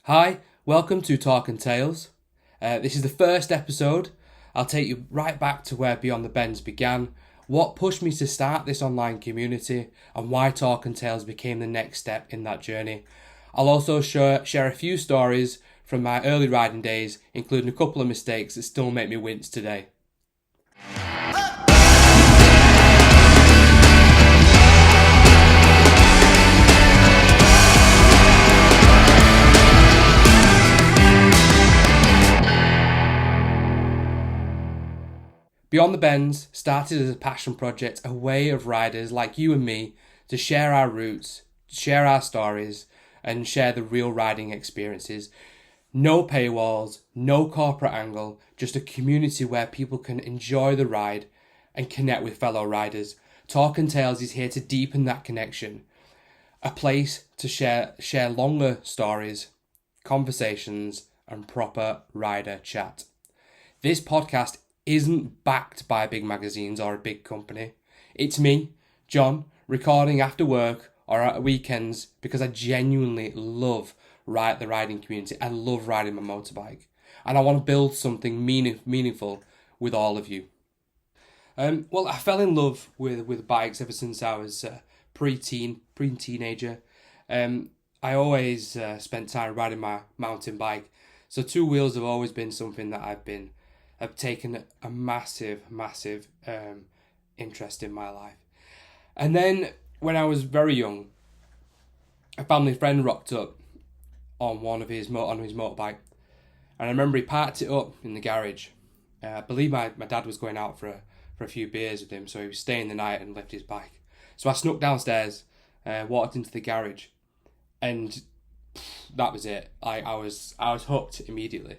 Hi, welcome to Talk and Tales. This is the first episode. I'll take you right back to where Beyond the Bends began, what pushed me to start this online community, and why Talk and Tales became the next step in that journey. I'll also share a few stories from my early riding days, including a couple of mistakes that still make me wince today. Beyond the Bends started as a passion project, a way of riders like you and me to share our roots, share our stories, and share the real riding experiences. No paywalls, no corporate angle, just a community where people can enjoy the ride and connect with fellow riders. Talk and Tales is here to deepen that connection. A place to share longer stories, conversations, and proper rider chat. This podcast isn't backed by big magazines or a big company. It's me, John, recording after work or at weekends because I genuinely love the riding community. I love riding my motorbike, and I want to build something meaningful with all of you. Well, I fell in love with bikes ever since I was pre-teenager. I always spent time riding my mountain bike, so two wheels have always been something that I've taken a massive interest in my life. And then when I was very young, a family friend rocked up on his motorbike, and I remember he parked it up in the garage. I believe my dad was going out for a few beers with him, so he was staying the night and left his bike. So I snuck downstairs, walked into the garage, and that was it. I was hooked immediately.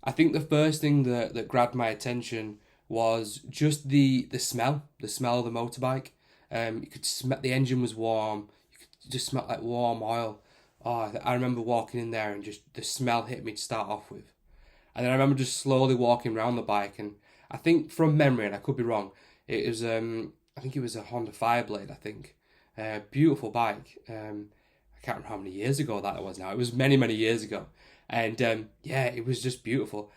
I think the first thing that grabbed my attention was just the smell of the motorbike. You could smell the engine was warm. You could just smell like warm oil. Oh, I remember walking in there and just the smell hit me to start off with. And then I remember just slowly walking around the bike, and I think from memory, and I could be wrong, it was I think it was a Honda Fireblade. I think beautiful bike. I can't remember how many years ago that was now. It was many years ago. And it was just beautiful.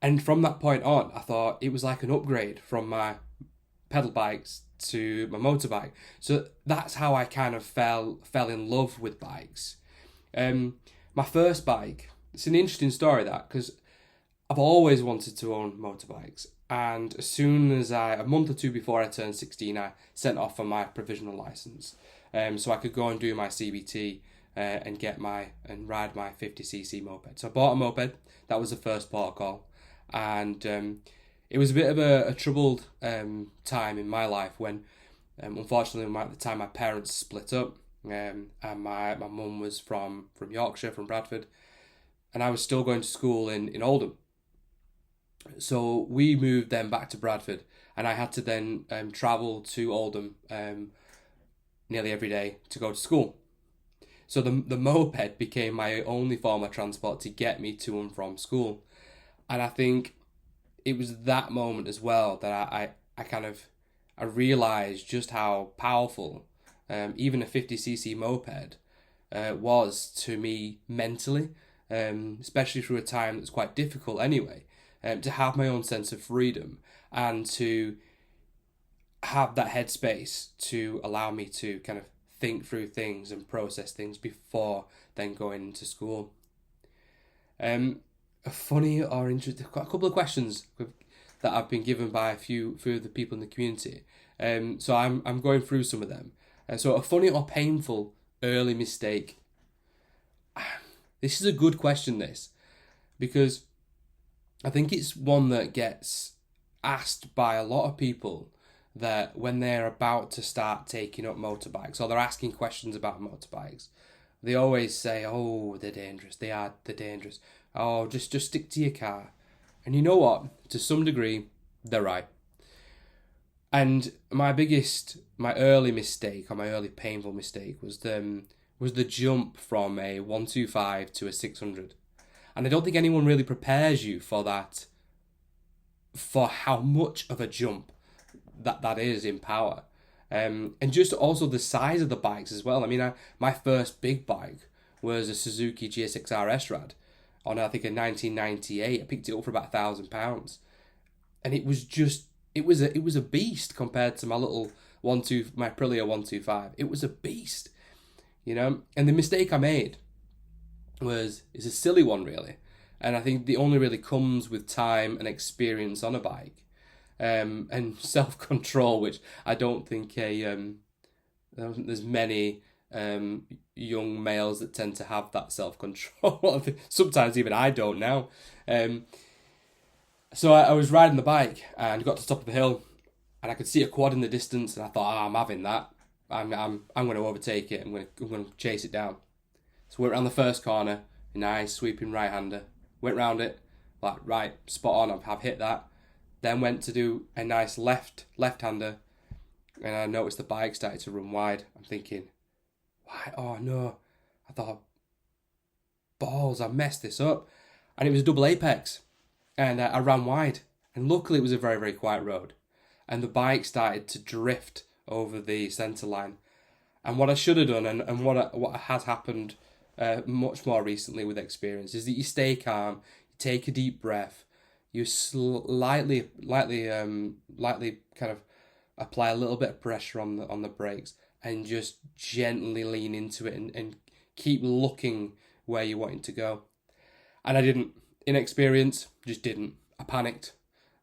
And from that point on, I thought it was like an upgrade from my pedal bikes to my motorbike. So that's how I kind of fell in love with bikes. My first bike, it's an interesting story that, because I've always wanted to own motorbikes. And as soon as a month or two before I turned 16, I sent off for my provisional license. So I could go and do my CBT and ride my 50cc moped. So I bought a moped. That was the first port of call, and it was a bit of a troubled time in my life when, unfortunately, at the time my parents split up, and my mum was from Yorkshire, from Bradford, and I was still going to school in Oldham. So we moved then back to Bradford, and I had to then travel to Oldham nearly every day to go to school. So the moped became my only form of transport to get me to and from school. And I think it was that moment as well that I realised just how powerful even a 50cc moped was to me mentally, especially through a time that's quite difficult anyway, to have my own sense of freedom and to have that headspace to allow me to kind of think through things and process things before then going into school. A funny or interesting, a couple of questions that I've been given by a few of the people in the community. So I'm going through some of them. So a funny or painful early mistake. This is a good question, this, because I think it's one that gets asked by a lot of people that when they're about to start taking up motorbikes or they're asking questions about motorbikes, they always say, oh, they're dangerous. They're dangerous. Oh, just stick to your car. And you know what? To some degree, they're right. And my early mistake, or my early painful mistake, was the jump from a 125 to a 600. And I don't think anyone really prepares you for that, for how much of a jump that is in power. And just also the size of the bikes as well. I mean, my first big bike was a Suzuki GSX RS rad on, I think, a 1998. I picked it up for about £1,000, and it was a beast compared to my little my Aprilia 125. It was a beast, you know. And the mistake I made is a silly one, really, and I think the only really comes with time and experience on a bike, and self control, which I don't think there's many young males that tend to have that self control. Sometimes even I don't now. So I was riding the bike and got to the top of the hill, and I could see a quad in the distance, and I thought, I'm having that. I'm going to overtake it. I'm going to chase it down. So went around the first corner, a nice sweeping right hander. Went round it, like right, spot on. I've hit that. Then went to do a nice left hander, and I noticed the bike started to run wide. I'm thinking, why? Oh no! I thought, balls! I messed this up, and it was a double apex, and I ran wide. And luckily, it was a very, very quiet road, and the bike started to drift over the centre line. And what I should have done, and what has happened much more recently with experience, is that you stay calm, you take a deep breath, you lightly kind of apply a little bit of pressure on the brakes, and just gently lean into it and keep looking where you're wanting to go. And I didn't. Inexperience, just didn't. I panicked.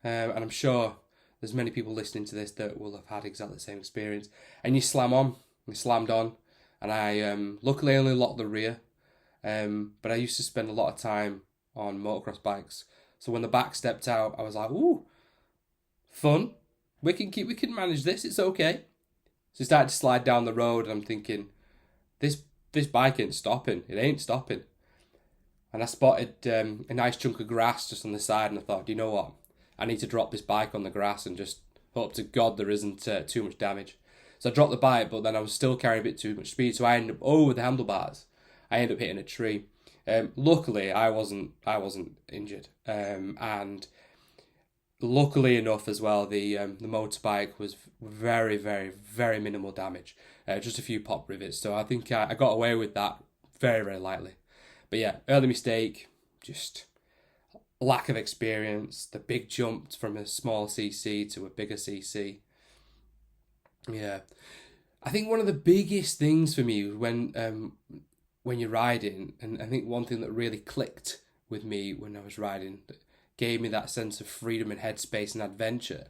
And I'm sure there's many people listening to this that will have had exactly the same experience. And you slammed on. And I luckily only locked the rear. But I used to spend a lot of time on motocross bikes. So when the back stepped out, I was like, ooh, fun. We can manage this, it's okay. So I started to slide down the road, and I'm thinking, this bike ain't stopping. It ain't stopping. And I spotted a nice chunk of grass just on the side, and I thought, you know what? I need to drop this bike on the grass and just hope to God there isn't too much damage. So I dropped the bike, but then I was still carrying a bit too much speed, so I ended up over the handlebars. I ended up hitting a tree. Luckily, I wasn't injured, and luckily enough as well, the motorbike was very, very, very minimal damage, just a few pop rivets. So I think I got away with that very, very lightly. But yeah, early mistake, just lack of experience, the big jump from a small CC to a bigger CC. Yeah, I think one of the biggest things for me when you're riding, and I think one thing that really clicked with me when I was riding, that gave me that sense of freedom and headspace and adventure,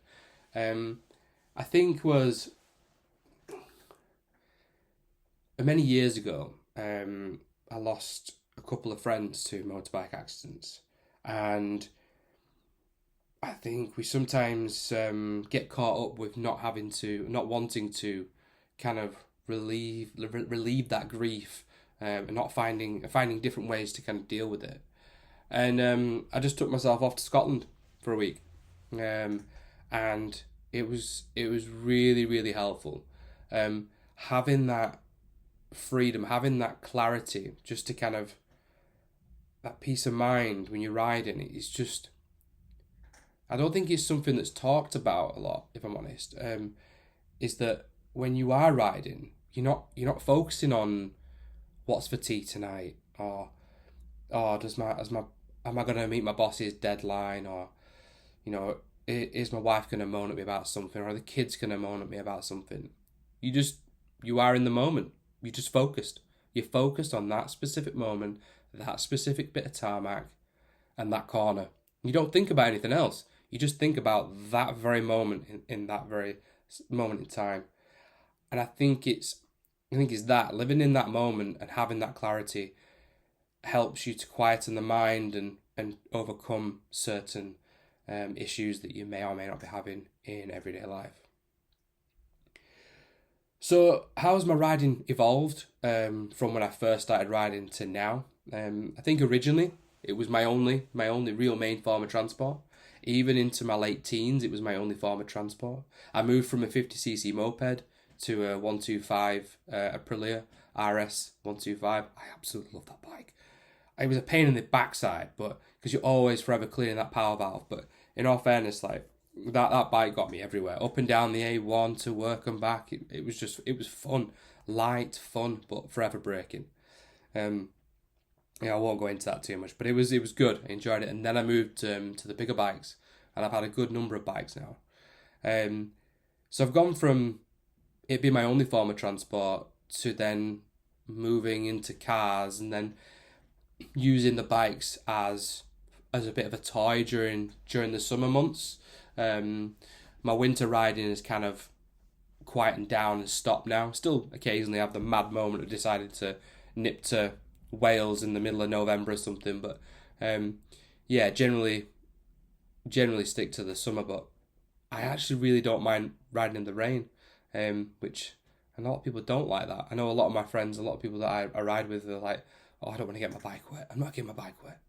I think was many years ago. I lost a couple of friends to motorbike accidents, and I think we sometimes get caught up with not wanting to kind of relieve that grief, and not finding different ways to kind of deal with it. And I just took myself off to Scotland for a week, and it was really, really helpful, having that freedom, having that clarity, just to kind of that peace of mind when you're riding. It's just, I don't think it's something that's talked about a lot, if I'm honest. Is that when you are riding, you're not focusing on what's for tea tonight, or am I going to meet my boss's deadline, or is my wife going to moan at me about something, or are the kids going to moan at me about something? You are in the moment. You're just focused. You're focused on that specific moment, that specific bit of tarmac, and that corner. You don't think about anything else. You just think about that very moment in that very moment in time. And I think it's that living in that moment and having that clarity helps you to quieten the mind and overcome certain issues that you may or may not be having in everyday life. So how has my riding evolved from when I first started riding to now? I think originally it was my only real main form of transport. Even into my late teens, it was my only form of transport. I moved from a 50cc moped to a 125 Aprilia RS 125. I absolutely love that bike. It was a pain in the backside, but because you're always forever clearing that power valve. But in all fairness, like that bike got me everywhere, up and down the A1 to work and back. It was fun, light, fun, but forever braking. I won't go into that too much, but it was good. I enjoyed it, and then I moved to the bigger bikes, and I've had a good number of bikes now. So I've gone from it being my only form of transport to then moving into cars, and then using the bikes as a bit of a toy during the summer months. My winter riding is kind of quietened down and stopped now. Still occasionally have the mad moment of decided to nip to Wales in the middle of November or something, but yeah, generally stick to the summer. But I actually really don't mind riding in the rain, which a lot of people don't like that. I know a lot of my friends, a lot of people that I ride with are like, oh, I don't want to get my bike wet. I'm not getting my bike wet.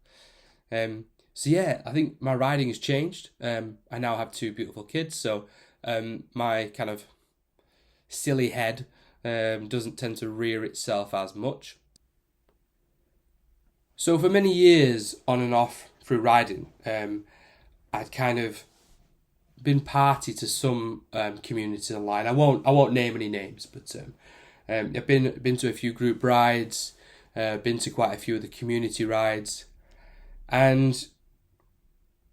So yeah, I think my riding has changed. I now have two beautiful kids, so my kind of silly head doesn't tend to rear itself as much. So for many years, on and off through riding, I'd kind of been party to some communities online. I won't name any names, but I've been to a few group rides, been to quite a few of the community rides, and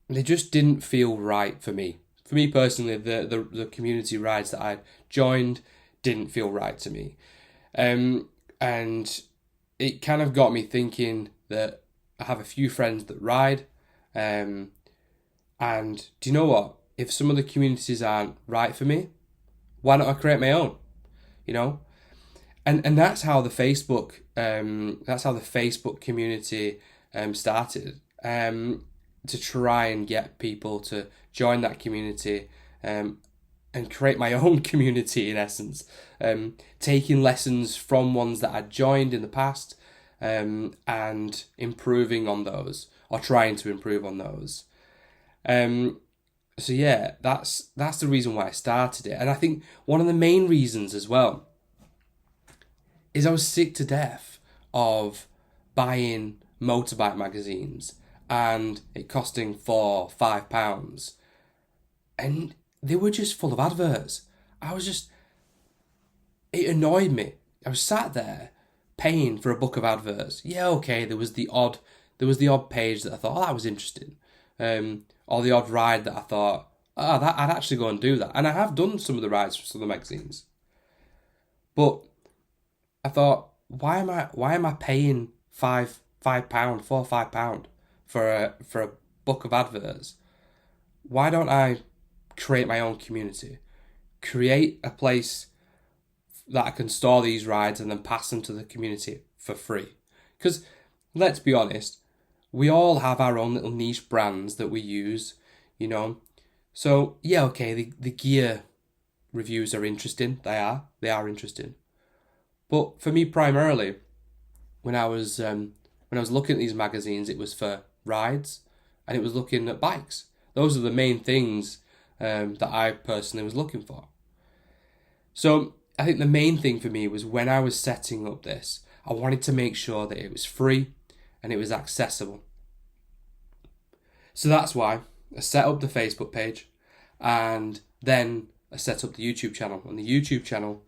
they just didn't feel right for me. For me personally, the community rides that I joined didn't feel right to me, and it kind of got me thinking that I have a few friends that ride, and do you know what? If some of the communities aren't right for me, why don't I create my own? You know, and that's how the Facebook community started. To try and get people to join that community, and create my own community in essence, taking lessons from ones that I'd joined in the past, and improving on those, or trying to improve on those. So yeah, that's the reason why I started it. And I think one of the main reasons as well is I was sick to death of buying motorbike magazines and it costing £4-5, and they were just full of adverts. It annoyed me. I was sat there paying for a book of adverts. Yeah, okay, there was the odd page that I thought, oh, that was interesting, or the odd ride that I thought, oh, that I'd actually go and do that. And I have done some of the rides for some of the magazines, but I thought, why am I paying £5, £4-5 for a book of adverts? Why don't I create my own community, create a place that I can store these rides and then pass them to the community for free? Because let's be honest, we all have our own little niche brands that we use, you know. So yeah, okay, the gear reviews are interesting. They are interesting. But for me, primarily, when I was looking at these magazines, it was for rides, and it was looking at bikes. Those are the main things that I personally was looking for. So I think the main thing for me was, when I was setting up this, I wanted to make sure that it was free and it was accessible. So that's why I set up the Facebook page, and then I set up the YouTube channel. And the YouTube channel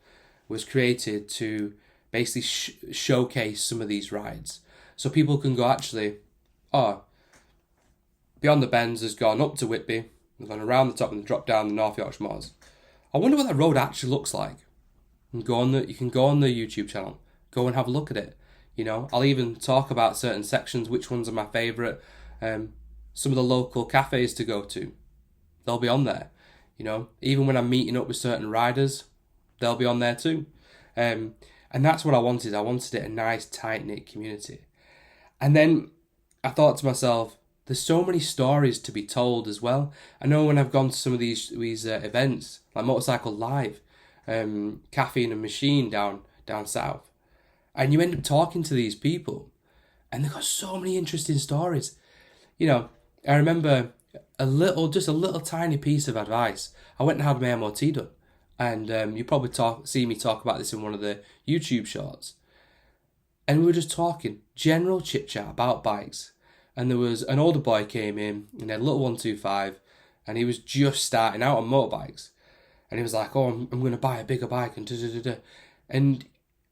was created to basically showcase some of these rides, so people can go, actually, oh, Beyond the Bends has gone up to Whitby, they've gone around the top and dropped down the North Yorkshire Moors. I wonder what that road actually looks like. And you can go on the YouTube channel, go and have a look at it. You know, I'll even talk about certain sections, which ones are my favourite. Some of the local cafes to go to, they'll be on there. You know, even when I'm meeting up with certain riders, they'll be on there too. And that's what I wanted. I wanted it a nice, tight-knit community. And then I thought to myself, there's so many stories to be told as well. I know when I've gone to some of these events, like Motorcycle Live, Caffeine and Machine down south, and you end up talking to these people, and they've got so many interesting stories. You know, I remember just a little tiny piece of advice. I went and had my MOT done, and you probably see me talk about this in one of the YouTube shorts. And we were just talking, general chit chat about bikes. And there was an older boy came in, and he had a little 125, and he was just starting out on motorbikes. And he was like, oh, I'm going to buy a bigger bike, and da-da-da-da. And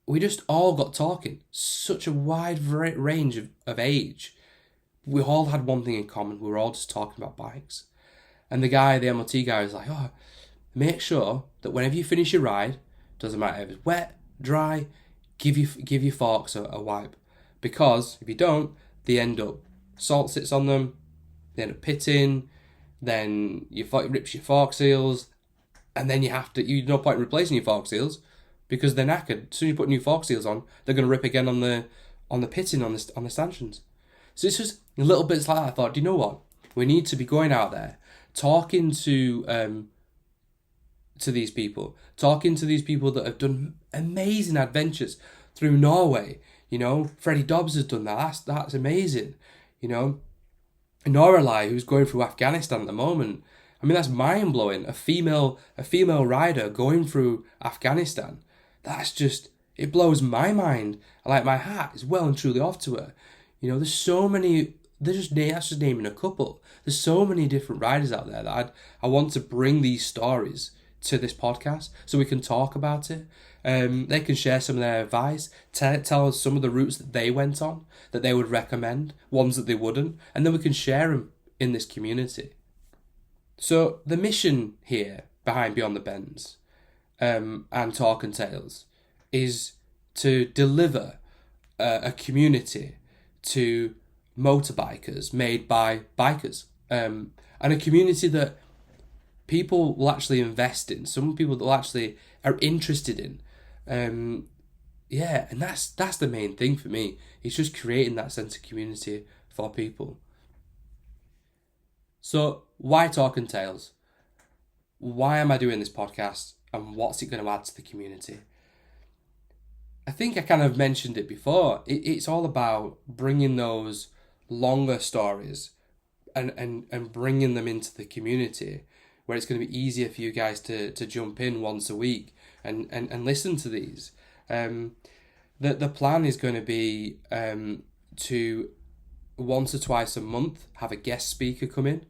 we just all got talking. Such a wide range of age. We all had one thing in common. We were all just talking about bikes. And the MOT guy was like, oh, make sure that whenever you finish your ride, doesn't matter if it's wet, dry, give your forks a wipe. Because if you don't, they end up, salt sits on them, they end up pitting, then it rips your fork seals, and then you've no point in replacing your fork seals because they're knackered. As soon as you put new fork seals on, they're going to rip again on the pitting on the stanchions. So it's just little bits like that. I thought, do you know what? We need to be going out there, talking to these people that have done amazing adventures through Norway. You know, Freddie Dobbs has done that. That's amazing. You know, Noralai, who's going through Afghanistan at the moment. I mean, that's mind blowing. A female rider going through Afghanistan. That's just, it blows my mind. Like, my hat is well and truly off to her. You know, there's so many. That's just naming a couple. There's so many different riders out there that I want to bring these stories to this podcast so we can talk about it. They can share some of their advice, tell us some of the routes that they went on, that they would recommend, ones that they wouldn't, and then we can share them in this community. So the mission here behind Beyond the Bends and Talk and Tales is to deliver a community to motorbikers made by bikers, and a community that people will actually invest in, some people that actually are interested in. And that's the main thing for me. It's just creating that sense of community for people. So why Talk and Tales? Why am I doing this podcast, and what's it going to add to the community? I think I kind of mentioned it before. It's all about bringing those longer stories and bringing them into the community, where it's going to be easier for you guys to jump in once a week and listen to these. The plan is going to be to once or twice a month have a guest speaker come in.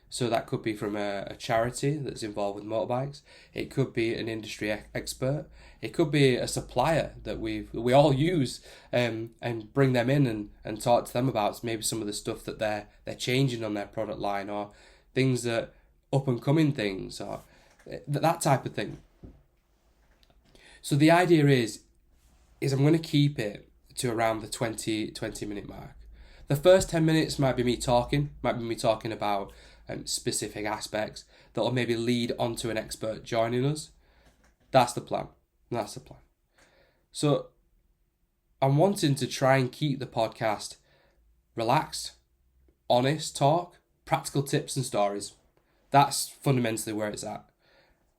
So that could be from a charity that's involved with motorbikes. It could be an industry expert. It could be a supplier that we all use, and bring them in and talk to them about maybe some of the stuff that they're changing on their product line, or things that up and coming things, or that type of thing. So the idea is I'm going to keep it to around the 20 minute mark. The first 10 minutes might be me talking about specific aspects that will maybe lead onto an expert joining us. That's the plan. So I'm wanting to try and keep the podcast relaxed, honest talk, practical tips and stories. That's fundamentally where it's at.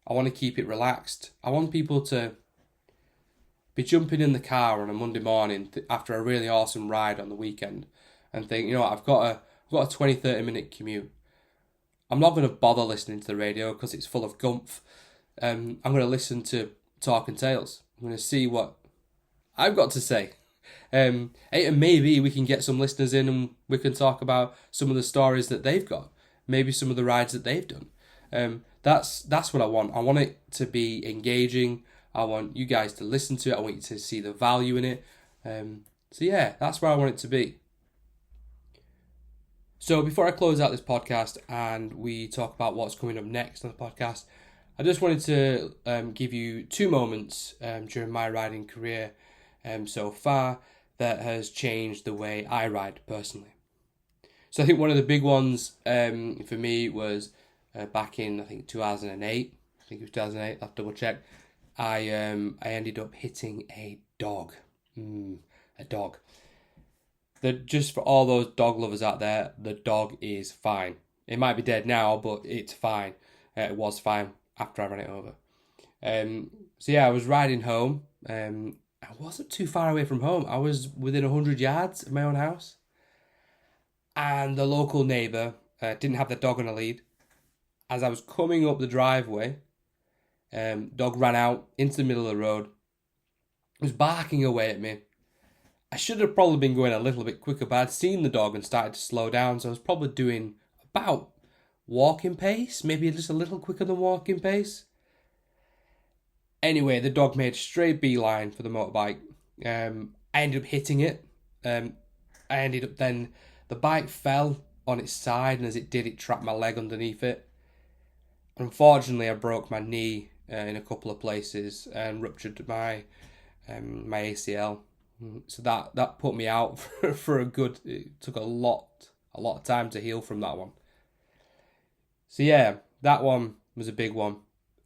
I want to keep it relaxed. I want people to be jumping in the car on a Monday morning after a really awesome ride on the weekend and think, you know what, I've got a 20-30 minute commute. I'm not going to bother listening to the radio because it's full of gumph. I'm going to listen to Talk and Tales. I'm going to see what I've got to say. And maybe we can get some listeners in and we can talk about some of the stories that they've got. Maybe some of the rides that they've done. That's what I want. I want it to be engaging. I want you guys to listen to it. I want you to see the value in it. So yeah, that's where I want it to be. So before I close out this podcast and we talk about what's coming up next on the podcast, I just wanted to give you two moments during my riding career so far that has changed the way I ride personally. So I think one of the big ones for me was back in, I think, 2008. I think it was 2008, I'll double check. I ended up hitting a dog. A dog. Just for all those dog lovers out there, the dog is fine. It might be dead now, but it's fine. It was fine after I ran it over. So yeah, I was riding home. I wasn't too far away from home. I was within 100 yards of my own house. And the local neighbour didn't have the dog on a lead. As I was coming up the driveway, dog ran out into the middle of the road. It was barking away at me. I should have probably been going a little bit quicker, but I'd seen the dog and started to slow down, so I was probably doing about walking pace, maybe just a little quicker than walking pace. Anyway, the dog made a straight beeline for the motorbike. I ended up hitting it. The bike fell on its side, and as it did, it trapped my leg underneath it. Unfortunately, I broke my knee in a couple of places and ruptured my ACL. So that put me out for a good. It took a lot of time to heal from that one. So yeah, that one was a big one,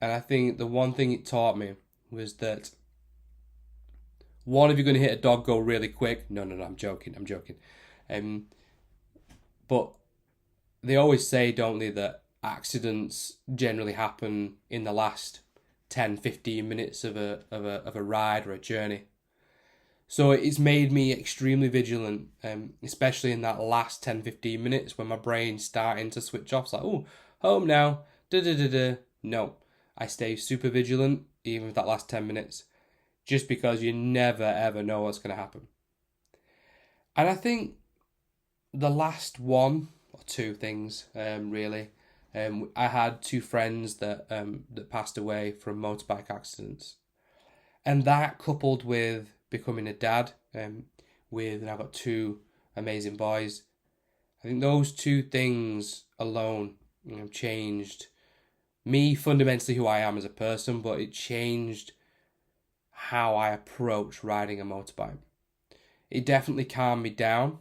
and I think the one thing it taught me was that one, if you're going to hit a dog, go really quick. No, I'm joking. But they always say, don't they, that accidents generally happen in the last 10, 15 minutes of a ride or a journey. So it's made me extremely vigilant, especially in that last 10, 15 minutes when my brain's starting to switch off. It's like, oh, home now. No, I stay super vigilant even with that last 10 minutes, just because you never ever know what's going to happen. And I think the last one or two things, really, I had two friends that passed away from motorbike accidents, and that coupled with becoming a dad, and I've got two amazing boys. I think those two things alone, changed me fundamentally who I am as a person, but it changed how I approach riding a motorbike. It definitely calmed me down.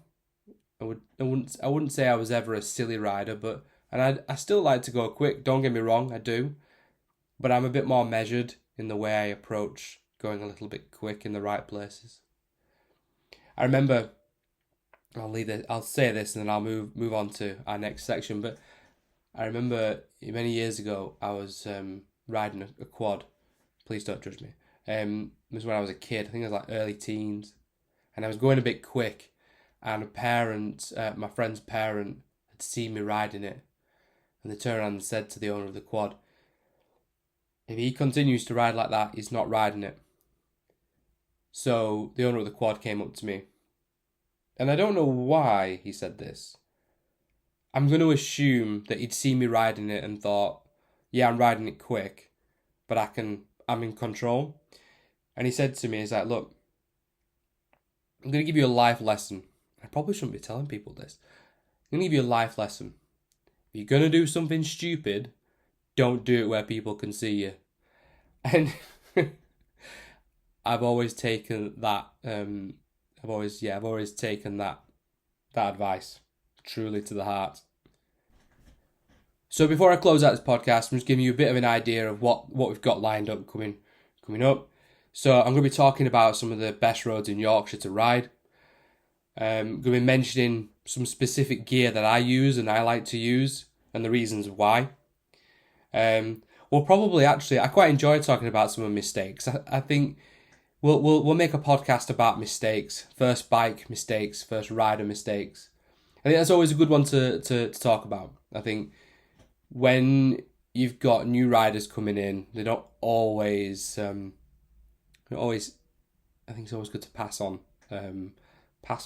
I wouldn't say I was ever a silly rider, and I still like to go quick. Don't get me wrong, I do, but I'm a bit more measured in the way I approach going a little bit quick in the right places. I remember, I'll say this and then I'll move on to our next section. But I remember many years ago I was riding a quad. Please don't judge me. It was when I was a kid. I think I was like early teens, and I was going a bit quick. And my friend's parent, had seen me riding it, and they turned around and said to the owner of the quad, "If he continues to ride like that, he's not riding it." So the owner of the quad came up to me, and I don't know why he said this. I'm going to assume that he'd seen me riding it and thought, yeah, I'm riding it quick, but I'm in control. And he said to me, he's like, look, I'm going to give you a life lesson. I probably shouldn't be telling people this. I'm going to give you a life lesson. If you're going to do something stupid, don't do it where people can see you. And I've always taken that. I've always taken that advice truly to the heart. So before I close out this podcast, I'm just giving you a bit of an idea of what we've got lined up coming up. So I'm going to be talking about some of the best roads in Yorkshire to ride. I'm going to be mentioning some specific gear that I use and I like to use and the reasons why. We'll probably I quite enjoy talking about some of mistakes. I think we'll make a podcast about mistakes, first bike mistakes, first rider mistakes. I think that's always a good one to talk about. I think when you've got new riders coming in, they don't always. I think it's always good to pass on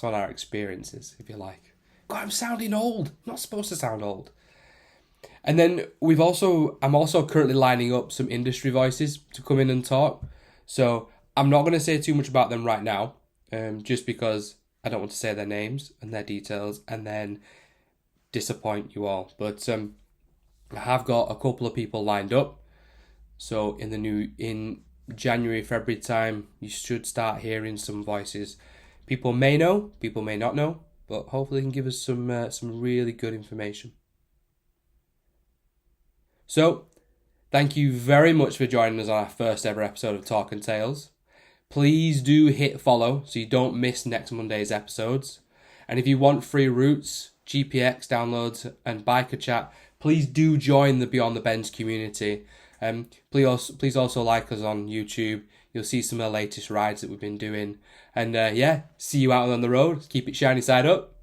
our experiences, if you like. God, I'm sounding old. I'm not supposed to sound old. And then I'm also currently lining up some industry voices to come in and talk. So I'm not going to say too much about them right now, just because I don't want to say their names and their details and then disappoint you all. But I have got a couple of people lined up. So in January, February time, you should start hearing some voices. People may know, people may not know, but hopefully they can give us some really good information. So, thank you very much for joining us on our first ever episode of Talk and Tales. Please do hit follow so you don't miss next Monday's episodes. And if you want free routes, GPX downloads and biker chat, please do join the Beyond the Bends community. Please also like us on YouTube. You'll see some of the latest rides that we've been doing. And see you out on the road. Keep it shiny side up.